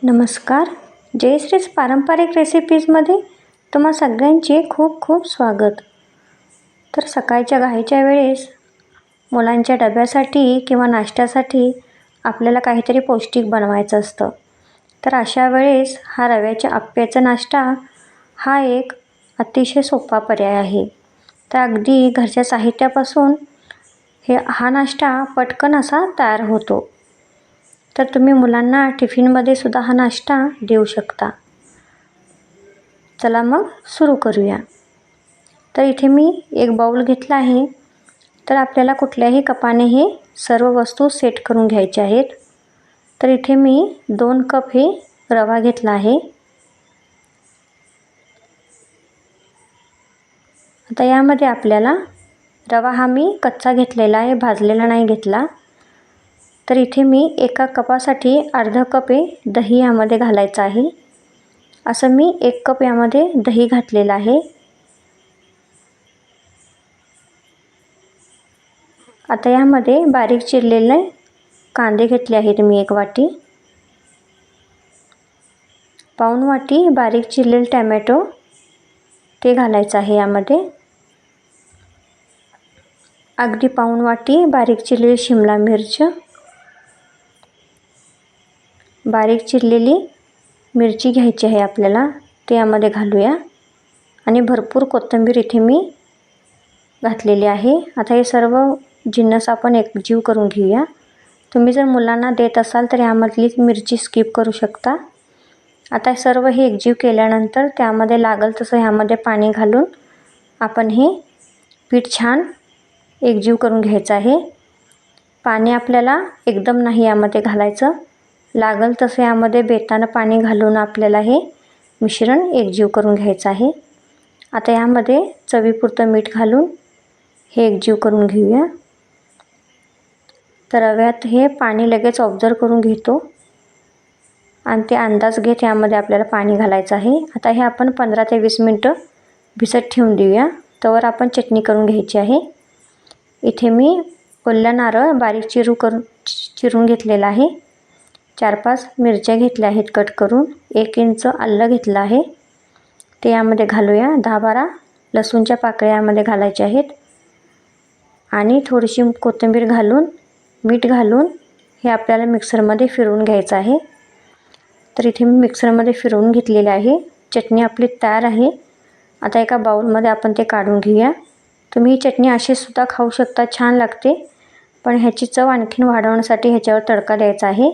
नमस्कार. जयश्रीच पारंपरिक रेसिपीजमध्ये तुम्हा सगळ्यांचे खूप खूप स्वागत. तर सकाळच्या घाईच्या वेळेस मुलांच्या डब्यासाठी किंवा नाश्त्यासाठी आपल्याला काहीतरी पौष्टिक बनवायचं असतं. तर अशा वेळेस हा रव्याच्या आप्याचा नाश्ता हा एक अतिशय सोपा पर्याय आहे. तर अगदी घरच्या साहित्यापासून हा नाश्ता पटकन असा तयार होतो. तर तुम्ही मुलांना टिफिनमध्ये सुद्धा हा नाश्ता देऊ शकता. चला मग सुरू करूया. तर इथे मी एक बाउल घेतला आहे. तर आपल्याला कुठल्याही कपाने हे सर्व वस्तू सेट करून घ्यायच्या आहेत. तर इथे मी 2 कप हे रवा घेतला आहे. आता यामध्ये आपल्याला रवा हा मी कच्चा घेतलेला आहे, भाजलेला नाही घेतला. तर इथे मी एका कपासाठी अर्धा कप दही यामध्ये घालायचं आहे. असं मी 1 कप यामध्ये दही घातलेलं आहे. आता यामध्ये बारीक चिरलेले कांदे घेतले आहेत मी 1 वाटी. पाऊण वाटी बारीक चिरलेले टॅमॅटो ते घालायचं आहे यामध्ये. अगदी पाऊण वाटी बारीक चिरलेली शिमला मिरच, बारीक चिरलेली मिरची घ्यायची आहे आपल्याला, ते यामध्ये घालूया. आणि भरपूर कोथिंबीर इथे मी घातलेली आहे. आता हे सर्व जिन्नस आपण एकजीव करून घेऊया. तुम्ही जर मुलांना देत असाल तर यामधली मिरची स्किप करू शकता. आता सर्व हे एकजीव केल्यानंतर त्यामध्ये लागल तसं ह्यामध्ये पाणी घालून आपण हे पीठ छान एकजीव करून घ्यायचं आहे. पाणी आपल्याला एकदम नाही यामध्ये घालायचं, लागल तसं यामध्ये बेतानं पाणी घालून आपल्याला हे मिश्रण एकजीव करून घ्यायचं आहे. आता यामध्ये चवीपुरतं मीठ घालून हे एकजीव करून घेऊया. तर रव्यात हे पाणी लगेच ऑब्झर्व करून घेतो आणि ते अंदाज घेत यामध्ये आपल्याला पाणी घालायचं आहे. आता हे आपण 15 ते 20 मिनटं भिजत ठेवून देऊया. तोवर आपण चटणी करून घ्यायची आहे. इथे मी ओल्या नारळ बारीक चिरून घेतलेला आहे. 4-5 मिरच्या घेतल्या आहेत कट करून. 1 इंच आलं घेतलं आहे, ते यामध्ये घालूया. 10-12 लसूणच्या पाकळ्या यामध्ये घालायच्या आहेत. आणि थोडीशी कोथिंबीर घालून मीठ घालून हे आपल्याला मिक्सरमध्ये फिरवून घ्यायचं आहे. तर इथे मी मिक्सरमध्ये फिरवून घेतलेले आहे. चटणी आपली तयार आहे. आता एका बाउलमध्ये आपण ते काढून घेऊया. तुम्ही ही चटणी अशी सुद्धा खाऊ शकता, छान लागते. पण ह्याची चव आणखीन वाढवण्यासाठी ह्याच्यावर तडका द्यायचा आहे.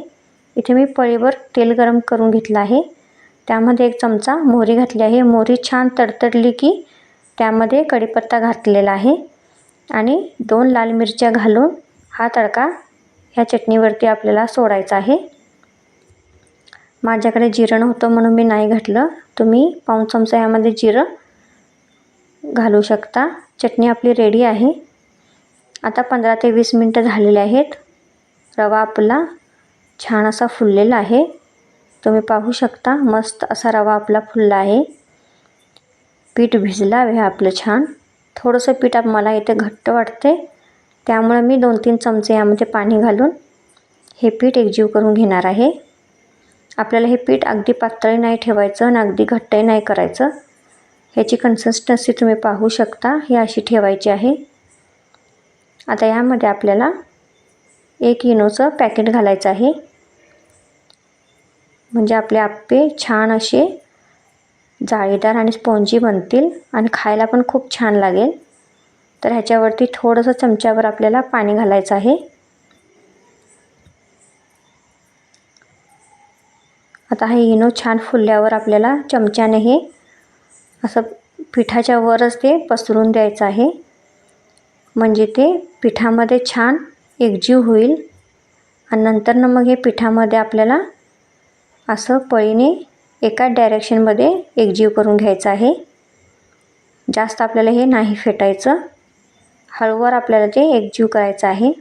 इथे मी पळीवर तेल गरम करून घेतलं आहे. त्यामध्ये 1 चमचा मोहरी घातली आहे. मोहरी छान तडतडली की त्यामध्ये कढीपत्ता घातलेला आहे आणि 2 लाल मिरच्या घालून हा तडका ह्या चटणीवरती आपल्याला सोडायचा आहे. माझ्याकडे जिरं नव्हतं म्हणून मी नाही घातलं. तुम्ही पाऊण चमचा यामध्ये जिरं घालू शकता. चटणी आपली रेडी आहे. आता 15 ते 20 मिनटं झालेले आहेत. रवा आपला छान असा फुललेला आहे. तुम्ही पाहू शकता मस्त असा रवा आपला फुलला आहे. पीठ भिजलं आहे आपलं छान. थोडंसं पीठ मला इथे घट्ट वाटते, त्यामुळे मी 2-3 चमचे यामध्ये पाणी घालून हे पीठ एकजीव करून घेणार आहे. आपल्याला हे पीठ अगदी पातळ नाही ठेवायचं आणि अगदी घट्टही नाही करायचं. ह्याची कन्सिस्टन्सी तुम्ही पाहू शकता, ही अशी ठेवायची आहे. आता यामध्ये आपल्याला 1 इनोचं पॅकेट घालायचं आहे. म्हणजे आपले आप्पे छान असे जाळीदार आणि स्पॉन्जी बनतील आणि खायला पण खूप छान लागेल. तर ह्याच्यावरती थोडंसं चमच्यावर आपल्याला पाणी घालायचं आहे. आता हे इनो छान फुलल्यावर आपल्याला चमच्याने हे असं पिठाच्या वरच ते पसरून द्यायचं आहे. म्हणजे ते पिठामध्ये छान एकजीव होईल आणि नंतर मग हे पिठामध्ये आपल्याला असं पळीने एका डायरेक्शनमध्ये एकजीव करून घ्यायचं आहे. जास्त आपल्याला हे नाही फेटायचं, हळूवार आपल्याला ते एकजीव करायचं आहे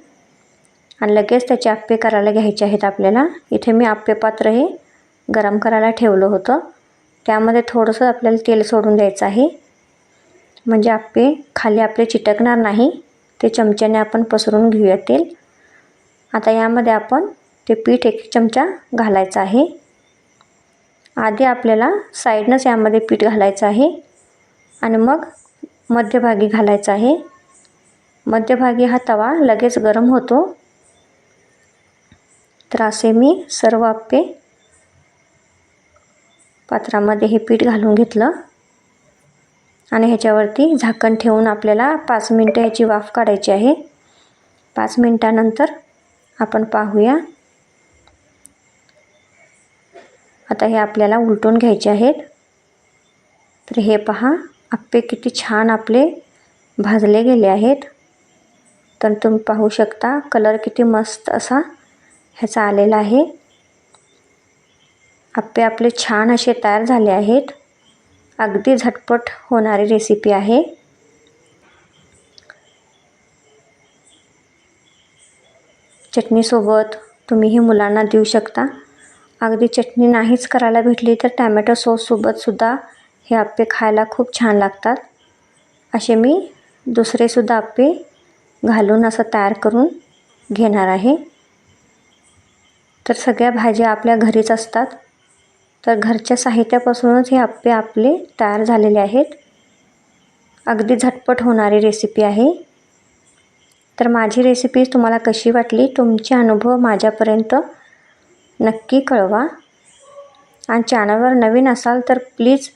आणि लगेच त्याचे आप्पे करायला घ्यायचे आहेत आपल्याला. इथे मी आप्पे पात्र हे गरम करायला ठेवलं होतं. त्यामध्ये थोडंसं आपल्याला तेल सोडून द्यायचं आहे. म्हणजे आप्पे खाली आपले चिटकणार नाही. ते चमच्याने आपण पसरून घेऊया तेल. आता यामध्ये आपण ते पीठ 1 चमचा घालायचं आहे. आधी आपल्याला साईडनंच यामध्ये पीठ घालायचं आहे आणि मग मध्यभागी घालायचं आहे. मध्यभागी हा तवा लगेच गरम होतो. तर असे मी सर्व आप्पे पात्रामध्ये हे पीठ घालून घेतलं आणि ह्याच्यावरती झाकण ठेवून आपल्याला 5 मिनिटं ह्याची वाफ काढायची आहे. 5 मिनिटानंतर आपण पाहूया. आता हे आपल्याला उलटून घ्यायचे आहेत. तर हे पहा, आप्पे किती छान आपले भाजले गेले आहेत. तर तुम्ही पाहू शकता कलर किती मस्त असा ह्याचा आलेला आहे. आप्पे आपले छान असे तयार झाले आहेत. अगदी झटपट होणारी रेसिपी आहे. चटणीसोबत तुम्ही हे मुलांना देऊ शकता. अगदी चटणी नाहीच करायला भेटली तर टॅमॅटो सॉससोबतसुद्धा हे आप्पे खायला खूप छान लागतात. असे मी दुसरेसुद्धा आप्पे घालून असं तयार करून घेणार आहे. तर सगळ्या भाज्या आपल्या घरीच असतात. तर घरच्या साहित्यापासूनच हे आप्पे आपले तयार झालेले आहेत. अगदी झटपट होणारी रेसिपी आहे. तर माझी रेसिपी तुम्हाला कशी वाटली, तुमचे अनुभव माझ्यापर्यंत नक्की कळवा. आणि चॅनलवर नवीन असाल तर प्लीज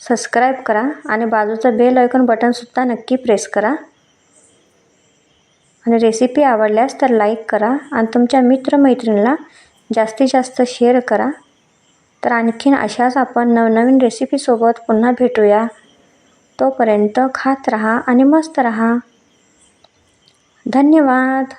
सबस्क्राईब करा आणि बाजूचं बेल आयकॉन बटनसुद्धा नक्की प्रेस करा. आणि रेसिपी आवडल्यास तर लाईक करा आणि तुमच्या मित्रमैत्रिणीला जास्तीत जास्त शेअर करा. तर आणखीन अशाच आपण नवनवीन रेसिपीसोबत पुन्हा भेटूया. तोपर्यंत खात रहा आणि मस्त रहा. धन्यवाद.